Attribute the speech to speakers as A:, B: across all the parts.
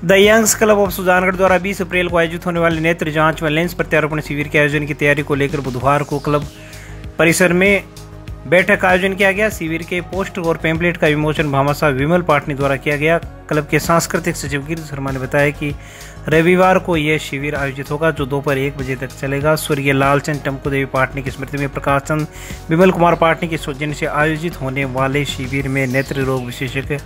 A: The Youngs Club of Sujangarh द्वारा 20 अप्रैल को आयोजित होने वाले नेत्र जांच व लेंस प्रत्यारोपण शिविर के आयोजन की तैयारी को लेकर बुधवार को क्लब परिसर में बैठक का आयोजन किया गया। शिविर के पोस्टर और पैम्पलेट का विमोचन भामाशाह विमल पाटनी द्वारा किया गया। क्लब के सांस्कृतिक सचिव गिरिश शर्मा ने बताया कि रविवार को यह शिविर आयोजित होगा जो दोपहर 1 बजे तक चलेगा। स्वर्गीय लालचंद टम्पू देवी पाटनी की स्मृति में प्रकाश चंद विमल कुमार पाटनी के सौजन्य से आयोजित होने वाले शिविर में नेत्र रोग विशेषज्ञ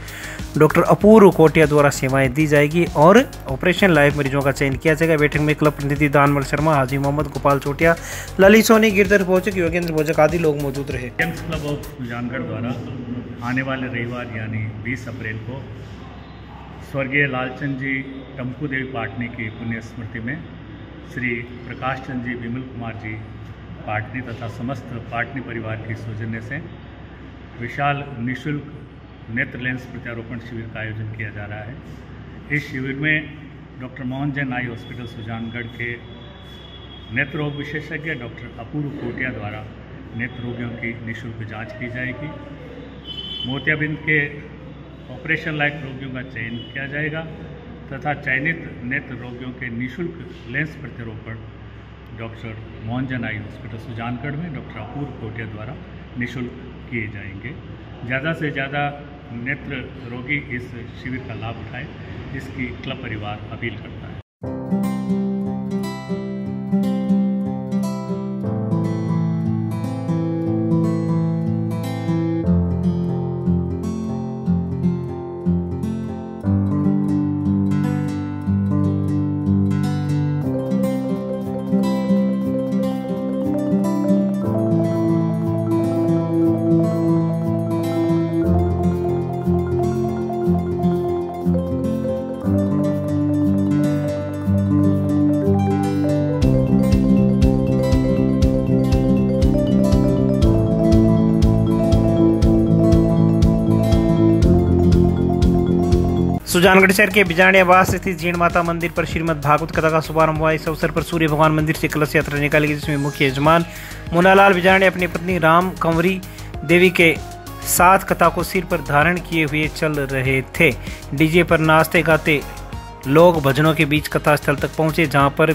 A: डॉक्टर अपूर्व कोटिया द्वारा सेवाएं दी जाएगी और ऑपरेशन लाइव मरीजों का चयन किया जाएगा। बैठक में क्लब प्रतिनिधि दानमल शर्मा, हाजी मोहम्मद, गोपाल चोटिया, ललित सोनी, गिरधर भोजक, योगेंद्र भोजक आदि लोग मौजूद रहे।
B: यंग्स क्लब ऑफ सुजानगढ़ द्वारा आने वाले रविवार यानी 20 अप्रैल को स्वर्गीय लालचंद जी टम्पू देवी पाटनी की पुण्य स्मृति में श्री प्रकाश चंद जी विमल कुमार जी पाटनी तथा समस्त पाटनी परिवार की सौजन्य से विशाल निःशुल्क नेत्र लेंस प्रत्यारोपण शिविर का आयोजन किया जा रहा है। इस शिविर में doctor Mohan Jain eye hospital Sujangarh के नेत्र रोग विशेषज्ञ डॉक्टर अपूर्व कोटिया द्वारा नेत्र रोगियों की निःशुल्क जांच की जाएगी। मोतियाबिंद के ऑपरेशन लायक रोगियों का चयन किया जाएगा तथा चयनित नेत्र रोगियों के निःशुल्क लेंस प्रत्यारोपण doctor Mohan Jain eye hospital Sujangarh में डॉक्टर अपूर्व कोटिया द्वारा निःशुल्क किए जाएंगे। ज़्यादा से ज़्यादा नेत्र रोगी इस शिविर का लाभ उठाए, इसकी क्लब परिवार अपील करता है।
A: सुजानगढ़ शहर के बिजाणियावास स्थित जीण माता मंदिर पर श्रीमद् भागवत कथा का शुभारंभ हुआ। इस अवसर पर सूर्य भगवान मंदिर से कलश यात्रा निकाली गई, जिसमें मुख्य यजमान मुन्नालाल बिजाणिया अपनी पत्नी राम कंवरी देवी के साथ कथा को सिर पर धारण किए हुए चल रहे थे। डीजे पर नाचते गाते लोग भजनों के बीच कथा स्थल तक पहुंचे, जहां पर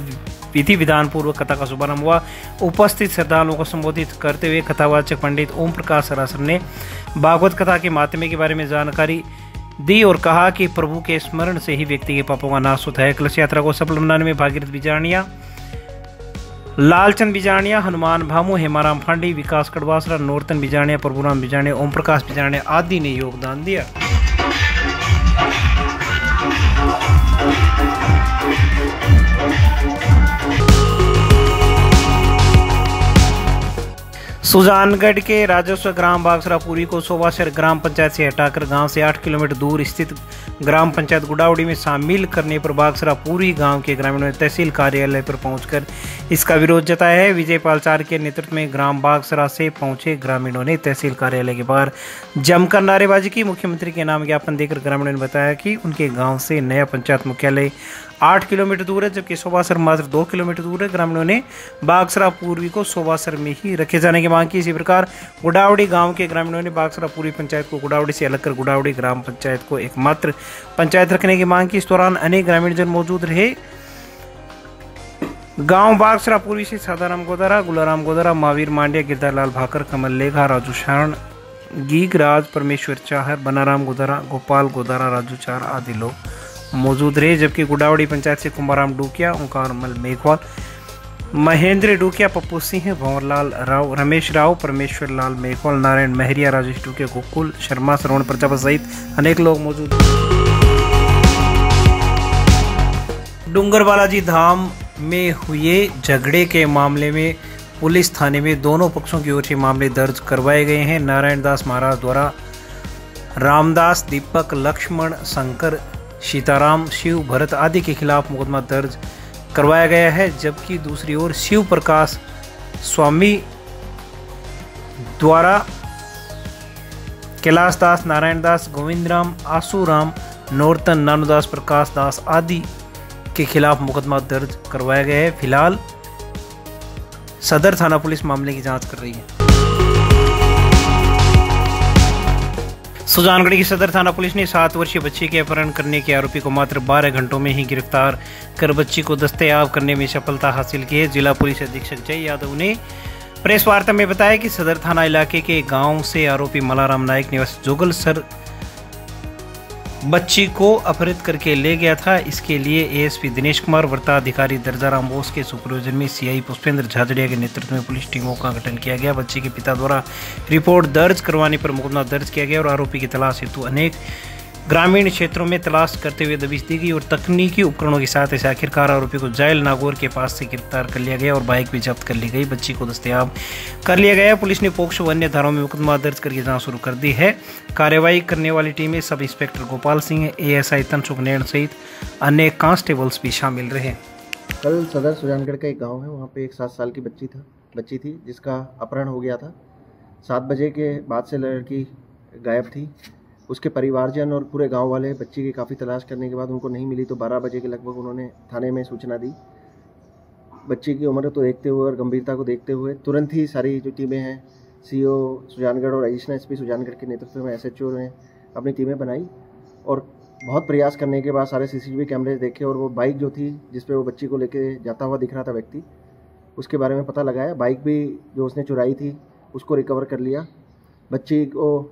A: विधि विधान पूर्वक कथा का शुभारंभ हुआ। उपस्थित श्रद्धालुओं को संबोधित करते हुए कथावाचक पंडित ओम प्रकाश सरासर ने भागवत कथा के महात्म्य के बारे में जानकारी दी और कहा कि प्रभु के स्मरण से ही व्यक्ति के पापों का नाश होता है। कलश यात्रा को सफल बनाने में भागीरथ बिजाणिया, लालचंद बिजाणिया, हनुमान भामू, हेमाराम फांडी, विकास कड़वासरा, नोरतन बिजाणिया, प्रभुराम बिजाणिया, ओम प्रकाश बिजाणिया आदि ने योगदान दिया। सुजानगढ़ के राजस्व ग्राम बागसरापुरी को सोवासर ग्राम पंचायत से हटाकर गांव से 8 किलोमीटर दूर स्थित ग्राम पंचायत गुडावड़ी में शामिल करने पर बागसरापुरी गांव के ग्रामीणों ने तहसील कार्यालय पर पहुंचकर इसका विरोध जताया है। विजयपाल चार के नेतृत्व में ग्राम बागसरा से पहुंचे ग्रामीणों ने तहसील कार्यालय के बाहर जमकर नारेबाजी की। मुख्यमंत्री के नाम ज्ञापन देकर ग्रामीणों ने बताया कि उनके गाँव से नया पंचायत मुख्यालय 8 किलोमीटर दूर है, जबकि सोवासर मात्र 2 किलोमीटर दूर है। ग्रामीणों ने बागसरा पूर्वी को सोवासर में ही रखे जाने की मांग की। इसी प्रकार गुडावड़ी गांव के ग्रामीणों ने बागसरा पूर्वी पंचायत को गुडावड़ी से अलग कर गुडावड़ी ग्राम पंचायत को एकमात्र पंचायत रखने की मांग की। इस दौरान अनेक ग्रामीण जन मौजूद रहे। गांव बागसरा पूर्वी से सादाराम गोदारा, गुलाराम गोदारा, महावीर मांडिया, गिरधारलाल भाकर, कमल लेघा, राजू शरण, गीग राज, परमेश्वर चाहर, बनाराम गोदारा, गोपाल गोदारा, राजू चार आदि लोग मौजूद रहे। जबकि गुडावड़ी पंचायत से कुमाराम डूकिया, ओंकारमल मेघवाल, महेंद्र डूकिया, पप्पू सिंह, भंवरलाल राव, रमेश राव, परमेश्वर लाल मेघवाल, नारायण महरिया, राजेश डूकिया, गोकुल शर्मा, श्रवण प्रजापत सहित अनेक लोग मौजूद। डूंगर बालाजी धाम में हुए झगड़े के मामले में पुलिस थाने में दोनों पक्षों की ओर से मामले दर्ज करवाए गए हैं। नारायण दास महाराज द्वारा रामदास, दीपक, लक्ष्मण, शंकर, सीताराम, शिव, भरत आदि के खिलाफ मुकदमा दर्ज करवाया गया है, जबकि दूसरी ओर शिव प्रकाश स्वामी द्वारा कैलाश दास, नारायण दास, गोविंद राम, आसू राम, नोरतन, नानूदास, प्रकाश दास आदि के खिलाफ मुकदमा दर्ज करवाया गया है। फिलहाल सदर थाना पुलिस मामले की जांच कर रही है। सुजानगढ़ की सदर थाना पुलिस ने 7 वर्षीय बच्ची के अपहरण करने के आरोपी को मात्र 12 घंटों में ही गिरफ्तार कर बच्ची को दस्तयाब करने में सफलता हासिल की है। जिला पुलिस अधीक्षक जय यादव ने प्रेस वार्ता में बताया कि सदर थाना इलाके के गांव से आरोपी मलाराम नायक निवासी जोगल सर बच्ची को अपहरित करके ले गया था। इसके लिए एएसपी दिनेश कुमार, वृत्ताधिकारी दर्जाराम बोस के सुपरविजन में सीआई पुष्पेंद्र झाझड़िया के नेतृत्व में पुलिस टीमों का गठन किया गया। बच्ची के पिता द्वारा रिपोर्ट दर्ज करवाने पर मुकदमा दर्ज किया गया और आरोपी की तलाश हेतु अनेक ग्रामीण क्षेत्रों में तलाश करते हुए दबिश दी गई और तकनीकी उपकरणों के साथ ऐसे आखिरकार आरोपी को जायल नागौर के पास से गिरफ्तार कर लिया गया और बाइक भी जब्त कर ली गई। बच्ची को दस्तयाब कर लिया गया। पुलिस ने पोक्सो अन्य धाराओं में मुकदमा दर्ज करके जांच शुरू कर दी है। कार्रवाई करने वाली टीमें sub inspector Gopal Singh, ASI Tansukh Nain सहित अन्य कांस्टेबल्स भी शामिल रहे।
C: कल सदर सुजानगढ़ का एक गांव है, वहाँ पे एक 7 साल की बच्ची थी जिसका अपहरण हो गया था। 7 बजे के बाद से लड़की गायब थी। उसके परिवारजन और पूरे गांव वाले बच्ची की काफ़ी तलाश करने के बाद उनको नहीं मिली तो 12 बजे के लगभग उन्होंने थाने में सूचना दी। बच्ची की उम्र तो देखते हुए और गंभीरता को देखते हुए तुरंत ही सारी जो टीमें हैं, सीओ सुजानगढ़ और एडिशनल एसपी सुजानगढ़ के नेतृत्व में एसएचओ ने अपनी टीमें बनाई और बहुत प्रयास करने के बाद सारे सीसीटीवी कैमरे देखे और वो बाइक जो थी जिस पर वो बच्ची को लेके जाता हुआ दिख रहा था व्यक्ति, उसके बारे में पता लगाया। बाइक भी जो उसने चुराई थी उसको रिकवर कर लिया। बच्ची को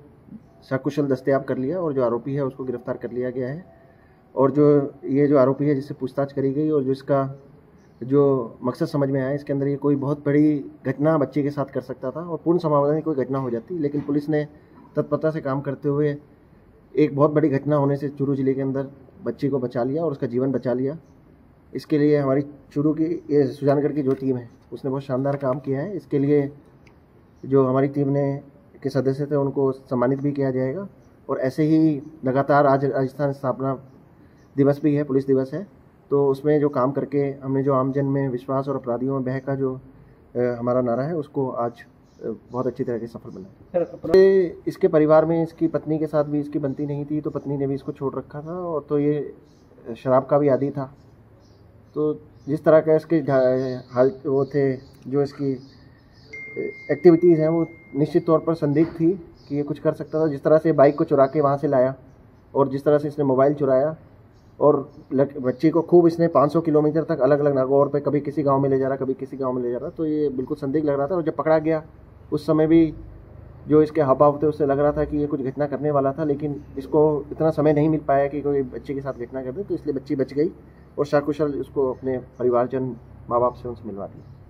C: सकुशल दस्तयाब कर लिया और जो आरोपी है उसको गिरफ्तार कर लिया गया है। और जो आरोपी है जिससे पूछताछ करी गई और जिसका जो मकसद समझ में आया, इसके अंदर ये कोई बहुत बड़ी घटना बच्चे के साथ कर सकता था और पूर्ण संभावना है कोई घटना हो जाती, लेकिन पुलिस ने तत्परता से काम करते हुए एक बहुत बड़ी घटना होने से चूरू जिले के अंदर बच्ची को बचा लिया और उसका जीवन बचा लिया। इसके लिए हमारी चूरू की ये सुजानगढ़ की जो टीम है उसने बहुत शानदार काम किया है। इसके लिए जो हमारी टीम ने के सदस्य थे उनको सम्मानित भी किया जाएगा और ऐसे ही लगातार आज राजस्थान स्थापना दिवस भी है, पुलिस दिवस है, तो उसमें जो काम करके हमने जो आमजन में विश्वास और अपराधियों में भय का जो हमारा नारा है उसको आज बहुत अच्छी तरह से सफल बनाया। इसके परिवार में इसकी पत्नी के साथ भी इसकी बनती नहीं थी तो पत्नी ने भी इसको छोड़ रखा था और तो ये शराब का भी आदी था। तो जिस तरह का इसके हाल वो थे, जो इसकी एक्टिविटीज़ हैं वो निश्चित तौर पर संदिग्ध थी कि ये कुछ कर सकता था। जिस तरह से बाइक को चुरा के वहाँ से लाया और जिस तरह से इसने मोबाइल चुराया और बच्ची को खूब इसने 500 किलोमीटर तक अलग अलग नागौर पे कभी किसी गांव में ले जा रहा, कभी किसी गांव में ले जा रहा, तो ये बिल्कुल संदिग्ध लग रहा था। और जब पकड़ा गया उस समय भी जो इसके हाव भाव थे उससे लग रहा था कि ये कुछ घटना करने वाला था, लेकिन इसको इतना समय नहीं मिल पाया कि कोई बच्चे के साथ घटना कर दे, तो इसलिए बच्ची बच गई और सकुशल उसको अपने परिवारजन माँ बाप से उनसे मिलवा दिया।